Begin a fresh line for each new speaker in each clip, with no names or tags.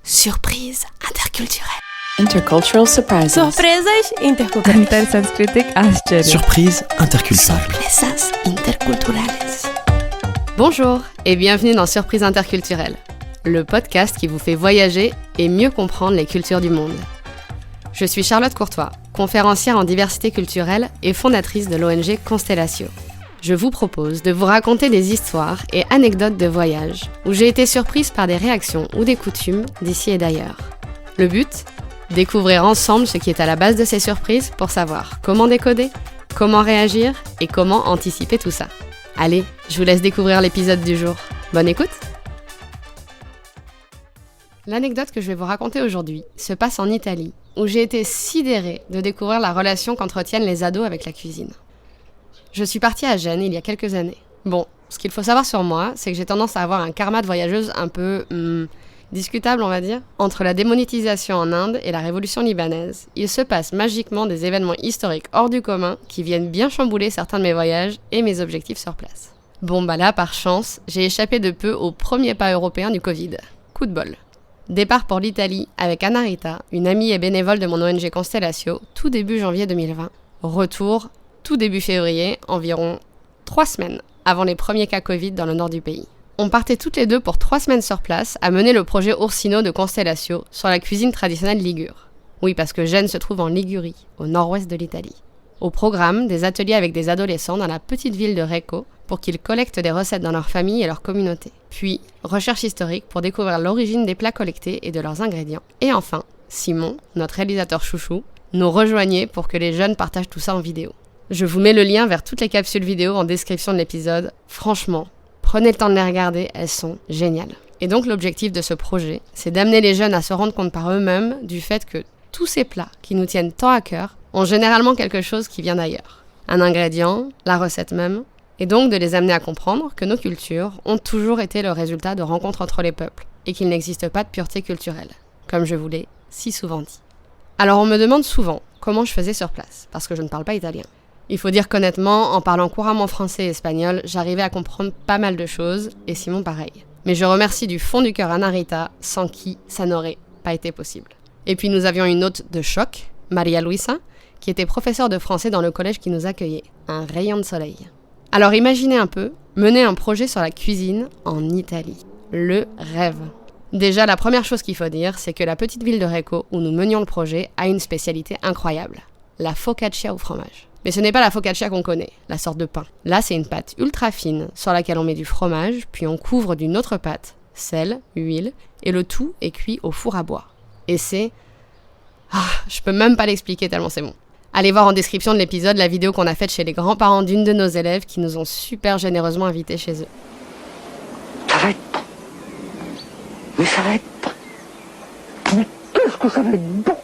Surprise interculturelle.
Intercultural surprises.
Surpresas interculturais.
Intersanskritic आश्चर्य.
Surprise interculturelle.
Sorpresas interculturales.
Bonjour et bienvenue dans Surprise interculturelle, le podcast qui vous fait voyager et mieux comprendre les cultures du monde. Je suis Charlotte Courtois, conférencière en diversité culturelle et fondatrice de l'ONG Constellatio. Je vous propose de vous raconter des histoires et anecdotes de voyage où j'ai été surprise par des réactions ou des coutumes d'ici et d'ailleurs. Le but ? Découvrir ensemble ce qui est à la base de ces surprises pour savoir comment décoder, comment réagir et comment anticiper tout ça. Allez, je vous laisse découvrir l'épisode du jour. Bonne écoute! L'anecdote que je vais vous raconter aujourd'hui se passe en Italie, où j'ai été sidérée de découvrir la relation qu'entretiennent les ados avec la cuisine. Je suis partie à Gênes il y a quelques années. Bon, ce qu'il faut savoir sur moi, c'est que j'ai tendance à avoir un karma de voyageuse un peu discutable, on va dire. Entre la démonétisation en Inde et la révolution libanaise, il se passe magiquement des événements historiques hors du commun qui viennent bien chambouler certains de mes voyages et mes objectifs sur place. Bon bah là, par chance, j'ai échappé de peu au premier pas européen du Covid. Coup de bol. Départ pour l'Italie avec Anna Rita, une amie et bénévole de mon ONG Constellatio, tout début janvier 2020. Retour tout début février, environ 3 semaines avant les premiers cas Covid dans le nord du pays. On partait toutes les deux pour 3 semaines sur place à mener le projet Ursino de Constellatio sur la cuisine traditionnelle ligure. Oui, parce que Gênes se trouve en Ligurie, au nord-ouest de l'Italie. Au programme, des ateliers avec des adolescents dans la petite ville de Recco pour qu'ils collectent des recettes dans leur famille et leur communauté. Puis, recherche historique pour découvrir l'origine des plats collectés et de leurs ingrédients. Et enfin, Simon, notre réalisateur chouchou, nous rejoignait pour que les jeunes partagent tout ça en vidéo. Je vous mets le lien vers toutes les capsules vidéo en description de l'épisode. Franchement, prenez le temps de les regarder, elles sont géniales. Et donc l'objectif de ce projet, c'est d'amener les jeunes à se rendre compte par eux-mêmes du fait que tous ces plats qui nous tiennent tant à cœur ont généralement quelque chose qui vient d'ailleurs. Un ingrédient, la recette même, et donc de les amener à comprendre que nos cultures ont toujours été le résultat de rencontres entre les peuples et qu'il n'existe pas de pureté culturelle, comme je vous l'ai si souvent dit. Alors on me demande souvent comment je faisais sur place, parce que je ne parle pas italien. Il faut dire qu'honnêtement, en parlant couramment français et espagnol, j'arrivais à comprendre pas mal de choses, et Simon pareil. Mais je remercie du fond du cœur Anna Rita, sans qui ça n'aurait pas été possible. Et puis nous avions une hôte de choc, Maria Luisa, qui était professeure de français dans le collège qui nous accueillait, un rayon de soleil. Alors imaginez un peu, mener un projet sur la cuisine en Italie. Le rêve. Déjà, la première chose qu'il faut dire, c'est que la petite ville de Recco, où nous menions le projet, a une spécialité incroyable. La focaccia au fromage. Mais ce n'est pas la focaccia qu'on connaît, la sorte de pain. Là, c'est une pâte ultra fine sur laquelle on met du fromage, puis on couvre d'une autre pâte, sel, huile, et le tout est cuit au four à bois. Et c'est... je peux même pas l'expliquer tellement c'est bon. Allez voir en description de l'épisode la vidéo qu'on a faite chez les grands-parents d'une de nos élèves qui nous ont super généreusement invités chez eux.
Ça va être bon. Mais ça va être bon. Mais qu'est-ce que ça va être bon.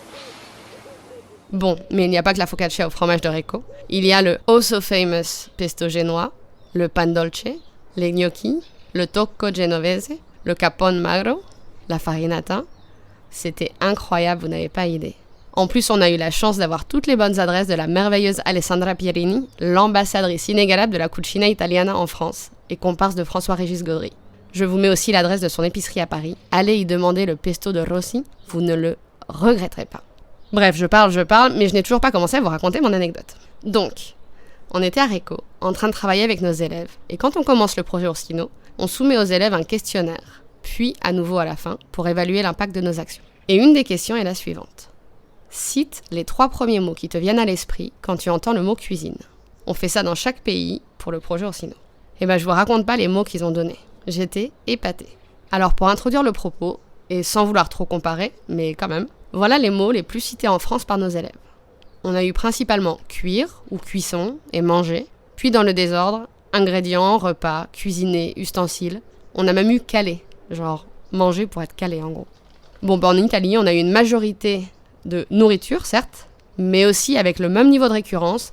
Bon, mais il n'y a pas que la focaccia au fromage de Recco. Il y a le oh so famous pesto génois, le pan dolce, les gnocchi, le tocco genovese, le capone magro, la farinata. C'était incroyable, vous n'avez pas idée. En plus, on a eu la chance d'avoir toutes les bonnes adresses de la merveilleuse Alessandra Pierini, l'ambassadrice inégalable de la cucina italiana en France, et comparse de François-Régis Gaudry. Je vous mets aussi l'adresse de son épicerie à Paris. Allez y demander le pesto de Rossi, vous ne le regretterez pas. Bref, je parle, mais je n'ai toujours pas commencé à vous raconter mon anecdote. Donc, on était à Recco, en train de travailler avec nos élèves, et quand on commence le projet Ursino, on soumet aux élèves un questionnaire, puis à nouveau à la fin, pour évaluer l'impact de nos actions. Et une des questions est la suivante. Cite les 3 premiers mots qui te viennent à l'esprit quand tu entends le mot cuisine. On fait ça dans chaque pays pour le projet Ursino. Et je vous raconte pas les mots qu'ils ont donnés. J'étais épatée. Alors pour introduire le propos, et sans vouloir trop comparer, mais quand même, voilà les mots les plus cités en France par nos élèves. On a eu principalement cuire ou cuisson et manger, puis dans le désordre, ingrédients, repas, cuisiner, ustensiles. On a même eu caler, genre manger pour être calé en gros. Bon, en Italie, on a eu une majorité de nourriture, certes, mais aussi avec le même niveau de récurrence,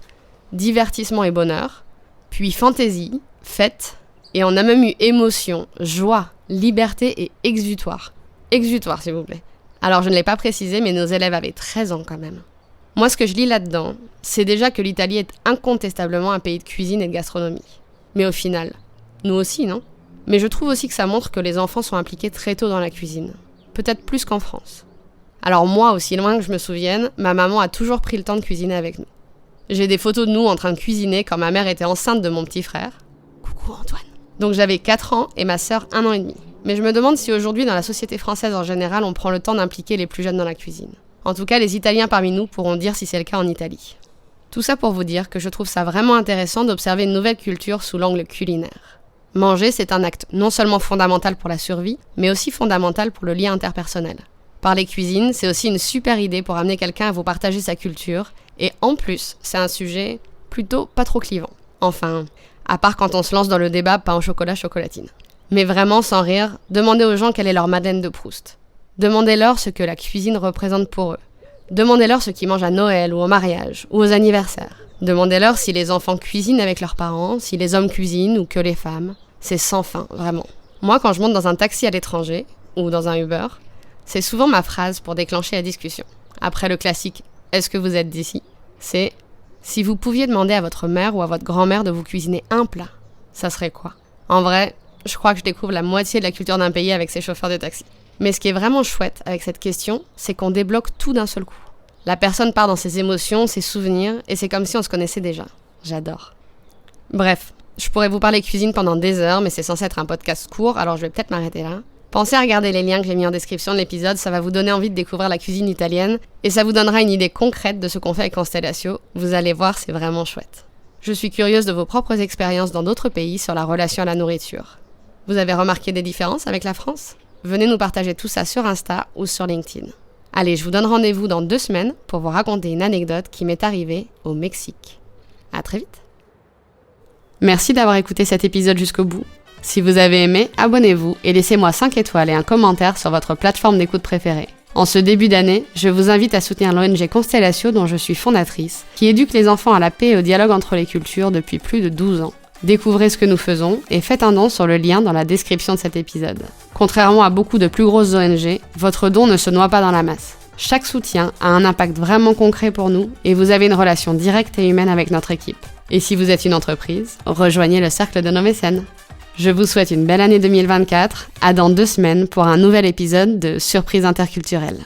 divertissement et bonheur, puis fantaisie, fête, et on a même eu émotion, joie, liberté et exutoire. Exutoire, s'il vous plaît. Alors je ne l'ai pas précisé, mais nos élèves avaient 13 ans quand même. Moi, ce que je lis là-dedans, c'est déjà que l'Italie est incontestablement un pays de cuisine et de gastronomie. Mais au final, nous aussi, non ? Mais je trouve aussi que ça montre que les enfants sont impliqués très tôt dans la cuisine. peut-être plus qu'en France. Alors moi, aussi loin que je me souvienne, ma maman a toujours pris le temps de cuisiner avec nous. J'ai des photos de nous en train de cuisiner quand ma mère était enceinte de mon petit frère.
Coucou Antoine.
Donc j'avais 4 ans et ma sœur 1 an et demi. Mais je me demande si aujourd'hui, dans la société française en général, on prend le temps d'impliquer les plus jeunes dans la cuisine. En tout cas, les Italiens parmi nous pourront dire si c'est le cas en Italie. Tout ça pour vous dire que je trouve ça vraiment intéressant d'observer une nouvelle culture sous l'angle culinaire. Manger, c'est un acte non seulement fondamental pour la survie, mais aussi fondamental pour le lien interpersonnel. Parler cuisine, c'est aussi une super idée pour amener quelqu'un à vous partager sa culture, et en plus, c'est un sujet plutôt pas trop clivant. Enfin, à part quand on se lance dans le débat pain au chocolat, chocolatine. Mais vraiment, sans rire, demandez aux gens quelle est leur Madeleine de Proust. Demandez-leur ce que la cuisine représente pour eux. Demandez-leur ce qu'ils mangent à Noël ou au mariage ou aux anniversaires. Demandez-leur si les enfants cuisinent avec leurs parents, si les hommes cuisinent ou que les femmes. C'est sans fin, vraiment. Moi, quand je monte dans un taxi à l'étranger ou dans un Uber, c'est souvent ma phrase pour déclencher la discussion. Après le classique « Est-ce que vous êtes d'ici ?», c'est « Si vous pouviez demander à votre mère ou à votre grand-mère de vous cuisiner un plat, ça serait quoi ?» En vrai, je crois que je découvre la moitié de la culture d'un pays avec ces chauffeurs de taxi. Mais ce qui est vraiment chouette avec cette question, c'est qu'on débloque tout d'un seul coup. La personne part dans ses émotions, ses souvenirs, et c'est comme si on se connaissait déjà. J'adore. Bref, je pourrais vous parler cuisine pendant des heures, mais c'est censé être un podcast court, alors je vais peut-être m'arrêter là. Pensez à regarder les liens que j'ai mis en description de l'épisode, ça va vous donner envie de découvrir la cuisine italienne, et ça vous donnera une idée concrète de ce qu'on fait avec Constellatio. Vous allez voir, c'est vraiment chouette. Je suis curieuse de vos propres expériences dans d'autres pays sur la relation à la nourriture. Vous avez remarqué des différences avec la France ? Venez nous partager tout ça sur Insta ou sur LinkedIn. Allez, je vous donne rendez-vous dans 2 semaines pour vous raconter une anecdote qui m'est arrivée au Mexique. À très vite. Merci d'avoir écouté cet épisode jusqu'au bout. Si vous avez aimé, abonnez-vous et laissez-moi 5 étoiles et un commentaire sur votre plateforme d'écoute préférée. En ce début d'année, je vous invite à soutenir l'ONG Constellatio dont je suis fondatrice, qui éduque les enfants à la paix et au dialogue entre les cultures depuis plus de 12 ans. Découvrez ce que nous faisons et faites un don sur le lien dans la description de cet épisode. Contrairement à beaucoup de plus grosses ONG, votre don ne se noie pas dans la masse. Chaque soutien a un impact vraiment concret pour nous et vous avez une relation directe et humaine avec notre équipe. Et si vous êtes une entreprise, rejoignez le cercle de nos mécènes. Je vous souhaite une belle année 2024, à dans 2 semaines pour un nouvel épisode de Surprise interculturelle.